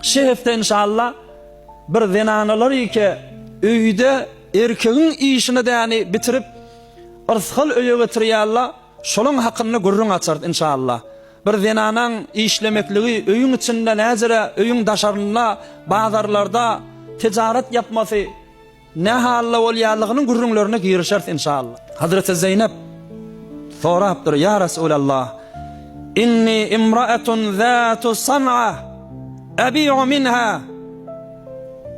Şehefte inşallah bir zenanalar ki öyde erkeğin işini däni bitirip ırsıl öye getirýärler. Şolun hakkını gurrun açart inşallah. Bir zenanan işlemekliği öyün içinde näzire öyün daşarına bazarlarda ticaret yapması ne halla bolýarlygynyň gurrunlaryna girişert inşallah. Hazreti Zeynep sorapdyr, ya Resulallah, inni imra'atun zatu san'a abi'u minha.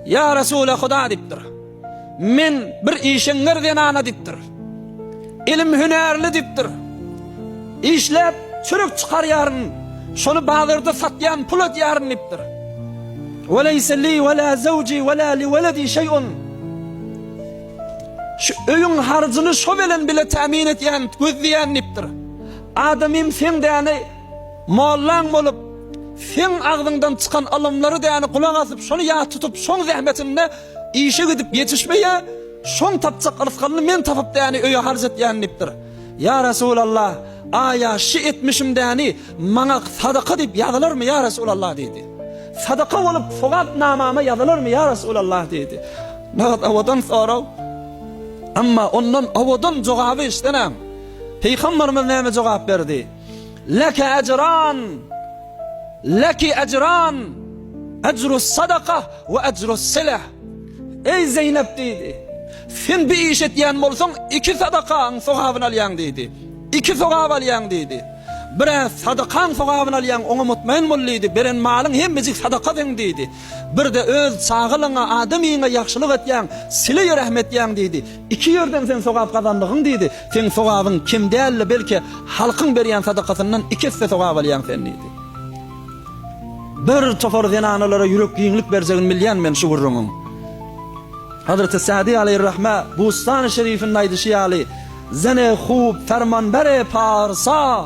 Ya Resulullah Huda dipdir. Men bir işeňler zenana dipdir. İlim hünerli dipdir. İşlep çürük çıkarýaryn, şonu bazarda satýan pul edýäryn dipdir. Ve leyse li ve la zawji ve la li veledi şey'un. Şu öýün harjyny şo bilen bile temin etýän, gözleýän dipdir. Adamym sen däni mollan bolup, sen agdyňdan çykan alımlary däni kulak asyp, şonu ýa tutup, şoň zähmetinde işe gidip ýetişmeýär, şoň tapjak yrzykyny men tapyp däni öýe harj etýän dipdir. Ya Resulallah, aya şi etmişim däni maňa sadaka dip ýazylarmy ya Resulallah dedi. Sadaka bolup sowap namama ýazylarmy ya Resulallah dedi. Näet awadan soraw. Amma ondan awadan jogaby işlenem. Peygamberimiz näme jogap berdi? Laka ajran. Laki ajran. Ecrus sadaka ve ecrus silah. Ey Zeynep dedi. Sen bir iş etýän bolsaň iki sadakaň sogabyny alýan dedi. İki sogab alýan dedi. Bir sadakaň sogabyny alýan oňa mutmain bolýdy. Beren malyň hemmesi sadaka dedi. Bir de öz çağılyňa adamyňa ýaxşylyk etýän, sile rahmet etýän dedi. İki ýerden sen sogab kazandygyň dedi. Sen sogabyň kim däli belki halkyň berýän sadakasyndan iki sogab alýan sen dedi. Bir tofor zenanalara ýürek giňlik berjegin bilýän men şu gurruňyň. Hazreti Sa'di aleyhirrahme Bustan-ı Şerif'in aýdyşýaly, zene khub fermanbere parsa,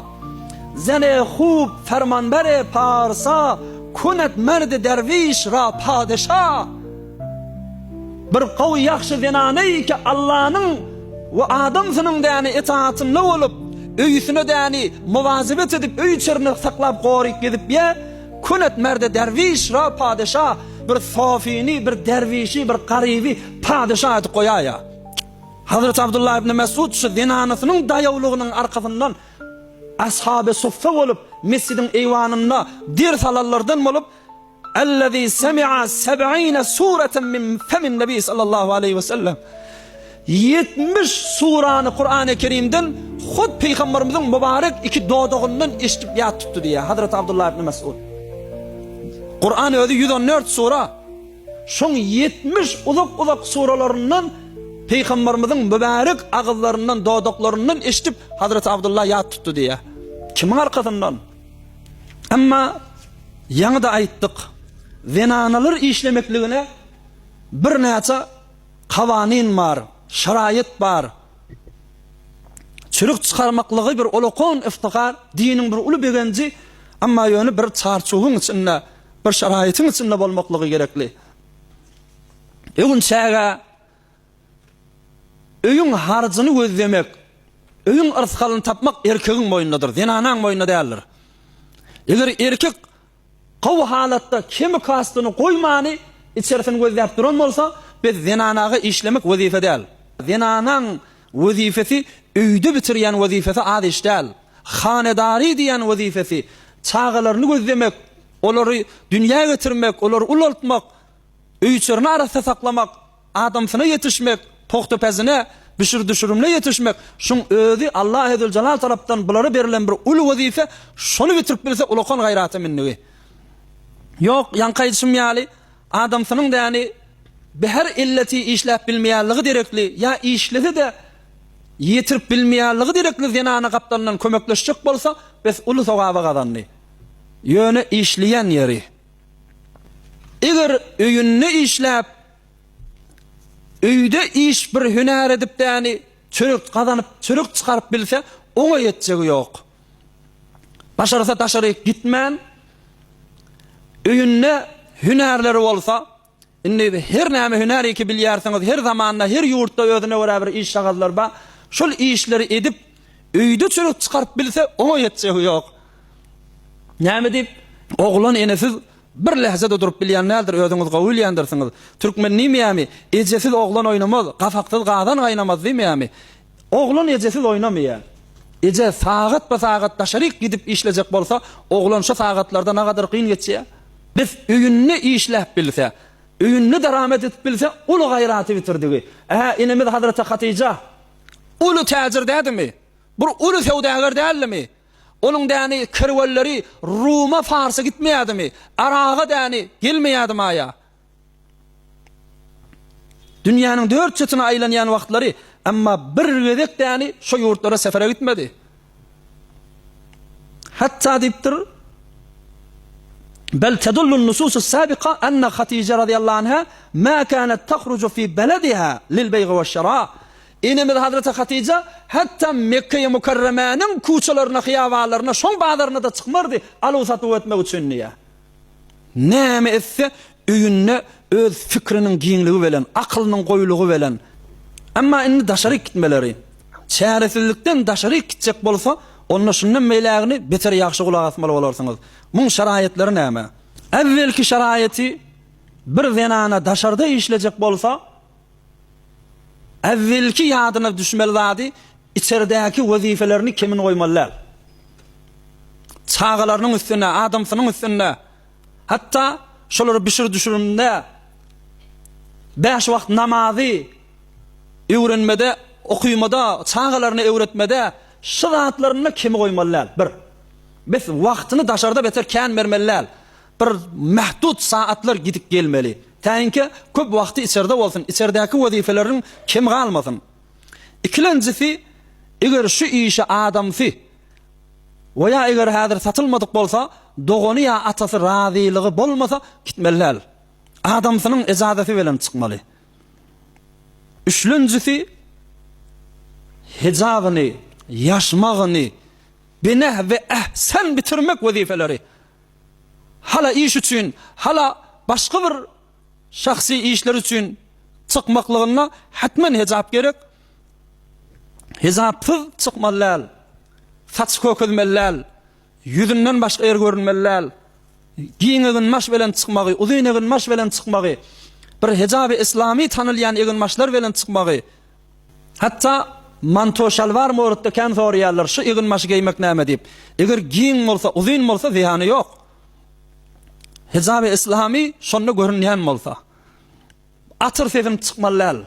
zene khub fermanbere parsa, kunet merde derviş ra padişa. Bir qawy ýaxşy zenany ki Allah'nyň we adamsynyň däni itaatynda bolup, öýüsine däni muvazibet edip öý içerini saklap goryk edip ýa, kunet merde derviş ra padişa. Bir safini, bir dervişi, bir qaribi padişah edip koyaya. Hazreti Abdullah ibn Mesud şu zinanasynyň daýawlygynyň arkasyndan ashab-ı suffa bolup mescidin eýwanynda dir salallardan bolup "Ellezî semi'a 70 suratan min femin Nebi sallallahu aleyhi ve sellem." 70 surany Kur'an-ı Kerimden hud Peygamberimiziň mübarek iki dodagyndan eşitip ýatdypdy diýär Hazreti Abdullah ibn Mesud. Kur'an özü 114 sura. Şoň 70 uzak suralarından Peygamberimizin mübarek ağızlarından, dodaklarından eşitip Hazreti Abdullah ýat tutdy diye. Kimin arkasından? Amma ýa da aýtdyk. Zenanalar işlemekligine bir näçe kawanin bar, şaraýat bar. Çürük çykarmaklygy bir ulukon iftihar, diniň bir uly begenji, amma ýöne bir çarçugyň içinde, bir şaraýatyň içinde bolmaklygy gerekli. Egun şäge öýüň harjyny gözlemek, öýüň yrzykalyny tapmak erkegiň moýundadyr, zenanaň moýunda däldir. Eger erkek gawy halatda kimi kastyny goýmany içerisini gözläp duran bolsa, biz zenanaga işlemek wezife däl. Zenanaň wezifesi öýde bitirýän wezifesi az iş däl. Hanedary diýen wezifesi çağalaryny gözlemek, olary dünýäge getirmek, olary ulaltmak, öýçlerini arasynda saklamak, adamsyna ýetişmek, tohtopezine, bişir düşürümle yetişmek, şun özü Allah Azze Celal tarapdan bulara berilen bir ulu vazife, şonu bitirip bilse ulukon gayrata minniwi. Yok, yanka yetişmeyali, adamsynyň däni her illeti işläp bilmeýärligi direkli, ya işledi de yetirip bilmeýärligi direkli zenana kaptandan kömekleşjek bolsa, biz ulu sogaba gazandy. Ýöne işleýän ýeri. Eger öýünni işläp öýde iş bir hüner edip däni çörek kazanyp, çörek çykaryp bilse, oňa ýetjegi ýok. Başarsa taşary gitmän. Öýünde hünerleri bolsa, indi her näme hüneri ki bilýärsiňiz, her zamanda, her ýurtda özüne görä bir iş şagalar ba, şol işleri edip öýde çörek çykaryp bilse, oňa ýetjegi ýok. Näme dip, oglan enesiz bir lehzede durup bilýän nädir özüňiz gowulýandyrsynız. Türkmen nimeyämi? Ejesiz oglan oynamaz, gafaksyz gadan gaýnamaz diýmeýämi? Oglan ejesiz oynamaýar. Eje sagat ba sagat daşaryk gidip işlejek bolsa, oglan şu sagatlarda ne kadar kyn geçýär? Biz öýünni işläp bilse, öýünni daramet etip bilse, ulu gaýraty bitirdi. Inemiz Hazreti Hatice ulu täzir dädimi? Bir ulu sewdagar dälmi? Onun däni kirwelleri Ruma Fars'a gitmeýädimi? Araga däni gelmeýädimi aya? Dünýäniň dört çetyne aýlanýan wagtlary, amma bir gedek däni şu ýurtlara sefere gitmedi. Hatta dipdir بل تدل النصوص السابقة أن خديجة رضي الله عنها ما كانت تخرج في بلدها للبيع والشراء. İnemiz Hazreti Hatice hatta Mekke-i Mukarreme'nin kuçalarına, hıyavalarına, şon bağlarına da çıkmardı. Alu satı etmek için niye? Näme etse öýünne öz fikrinin giňligi bilen, aklının goýlugy bilen. Amma indi daşaryk gitmeleri, çäresizlikden daşaryk gitjek bolsa, onun şundan meýlägini beter ýaxşy gulak asmaly bolarsyňyz. Muň şaraýatlary näme? Evvelki şaraýaty bir zenana daşarda işlejek bolsa, evvelki ýadyna düşmeli zady içeridäki wezifelerini kimin goýmalylar? Çağalarynyň üstüne, adamsynyň üstüne, hatta şolary bişir düşüründe 5 wagt namazy öwrenmede, okuýmada, çağalaryny öwretmede şu zatlaryny kim goýmalylar? Bir. Biz wagtyny daşarda beter kän bermeliler. Bir mahdud saatlar gidip gelmeli. Täňki köp wagty içeride bolsun, içeridäki wezifelerin kim galmasyn. İkincisi, eger şu işe adamsy we ya eger häzir satylmadyk bolsa, dogony ya atasy razyligi bolmasa gitmeliler. Adamsynyň ijazati bilen çykmaly. Üçüncüsi, hijabyny, ýaşmagyny bineh ve ehsen bitirmek wezifeleri. Hala iş üçün, hala başka bir şahsi işler üçün çykmaklygyna hatmen hijab gerek. Hijabsız çykmalylar, saç kökülmeler, yüzünden başka yer görünmeler, giýiňiň maş bilen çykmagy, uzynyň maş bilen çykmagy, bir hijaby islami tanylýan eginmaşlar bilen çykmagy. Hatta manto şalvar mowrutda kan sorýarlar, şu eginmaşy giýmek näme diýip. Eger giýiň bolsa, uzyn bolsa zihany ýok. Hijaby islami şonu görünýän bolsa, atyr sefim çykmalylar.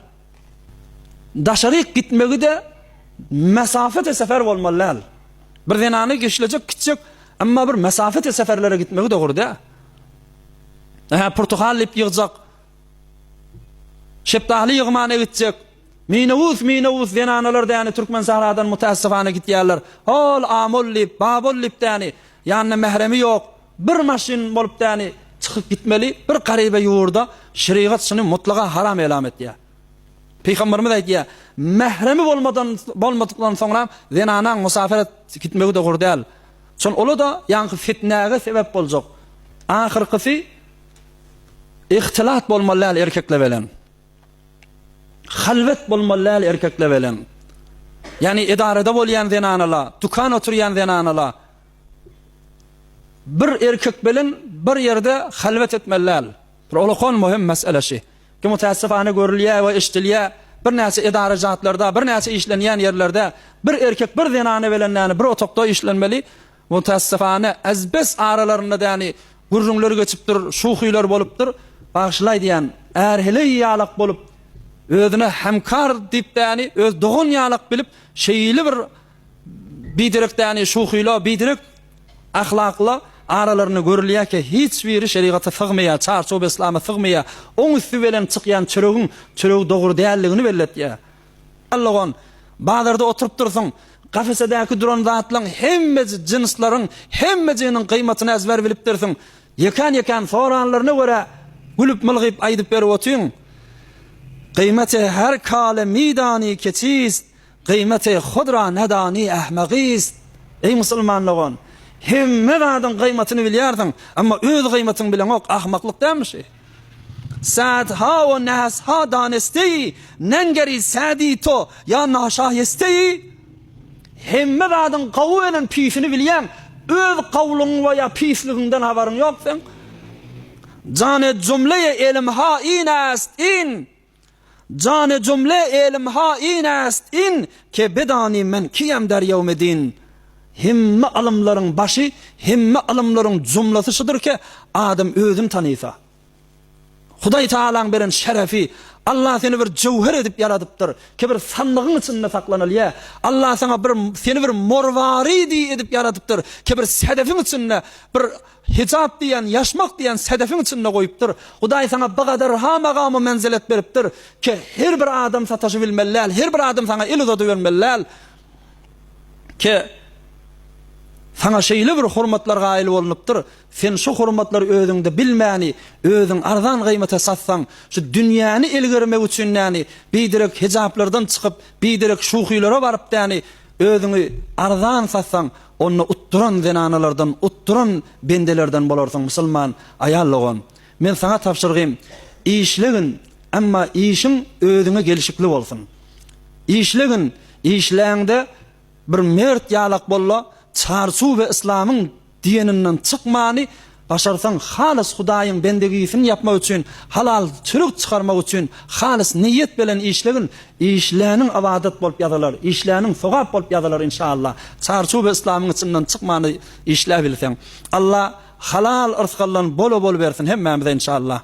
Daşaryk gitmegi de mesafete sefer bolmalylar. Bir zenany geçilecek kitjek, amma bir mesafete seferlere gitmegi dogry da. Portugal lip ýygyjak, şepdahly ýygmana gitjek, minawus zenanalar däni Türkmen sahradan mutassifana gitýärler. Hol amullip, babullip däni, ýani mehremi ýok. Bir maşin bolup däni çykyp gitmeli, bir garybe ýurda şeriat şunu mutlaga haram elam etýär. Peýgamberimiz aýtýär, mehremi bolmadykdan soňra zenanaň musafir gitmegi dogry däl. Şol ola da ýa-ni fitnäge sebep boljak. Ahyrkysy ihtilat bolmalylar erkekler bilen. Halvet bolmalylar erkekler bilen. Yani idarede bolýan zenanalar, dukan oturýan zenanalar bir erkek bilen bir yerde halvet etmeliler. Bir olakon muhim meselesi. Ki mutassifane görülýär we iştilýär. Bir näçe idarajatlarda, bir näçe işlenýän yerlerde bir erkek bir zenana bilen näni bir otokda işlenmeli. Mutassifane azbes aralarynda däni gurrunlar geçipdir, şuhylar bolupdyr. Bagşlay diýen erhili ýalak bolup özüne hemkar diýip däni öz dogun ýalak bilip şeýli bir bidirek däni şuhyla, bidirek ahlakla aralarını görülýär ki hiç biri şeriata sygmaýar, çarşob islama sygmaýar. Oň üstü bilen çykýan çöregi dogry dälligini belletýär. Allah'ın bazarda oturup dursun, kafesedäki duran zatlaryň hemme jinslaryň hemmejiniň kıymatyny ezber bilip dursun. Yekan soranlaryna görä gülüp mylgyp aýdyp berip otyň. Kıymeti her kale midani keçiz, kıymeti hudra nedani ahmaqis. Ey musulmanlığın, hemme adın kıymetini bilýärdiň, amma öz kıymetin bilen ok ahmaklyk dämişi. Saat ha ve nas ha danesti, nengeri sadi to ya naşah yesti. Hemme adın kawunyň pisini bilýän, öz kawluň we ya pisliginden habaryň ýok sen. Canı cümleye elim hain est in. Canı cümle elim hain est in. Ke bedani men kiyem der yevmedin. Himme alımların başı, himme alımların cümlesişidir ki adam özüm tanıysa. Huday Taala'nın beren şerefi, Allah seni bir cevher edip yaratıptır. Ki bir sandığın içinde saklanıl ya. Allah sana seni bir morvari edip yaratıptır. Ki bir sedefin içinde, bir hicab diyen, yaşmak diyen sedefin içinde koyuptur. Huday sana bu kadar ha makamı menzilet beriptir. Ki her bir adam sataşı bilmellel, her bir adam sana il uzadı vermellel. Ki sana şeyli bir hurmatlar gail olunuptur. Sen şu hurmatları özüngde bilmeni, özüň arzan kıymete satsan, şu dünyanı ilgirmek üçün yani, bidirek hicaplardan çıkıp, bidirek şuhilara varıp yani, özüňi arzan satsan, onu utturan zenanalardan, utturan bendelerden bolarsan musulman, ayallıgon. Men sana tapşırgym, işlegin, amma işin özüňe gelişikli bolsun. İşlegin, işläňde bir mert yalak bolla, çarsu ve İslam'ın dininden çıkmani başarsan halis Hudaýyň bendegisini yapmak üçün, halal çürük çıkarmak üçün halis niyet bilen işlegin, işläniň abadat bolup ýazylar, işläniň sowap bolup ýazylar inşallah. Çarsu ve İslam'ın içinden çıkmani işlä bilsen. Allah halal ırzqallan bol bersin hemmemize inşallah.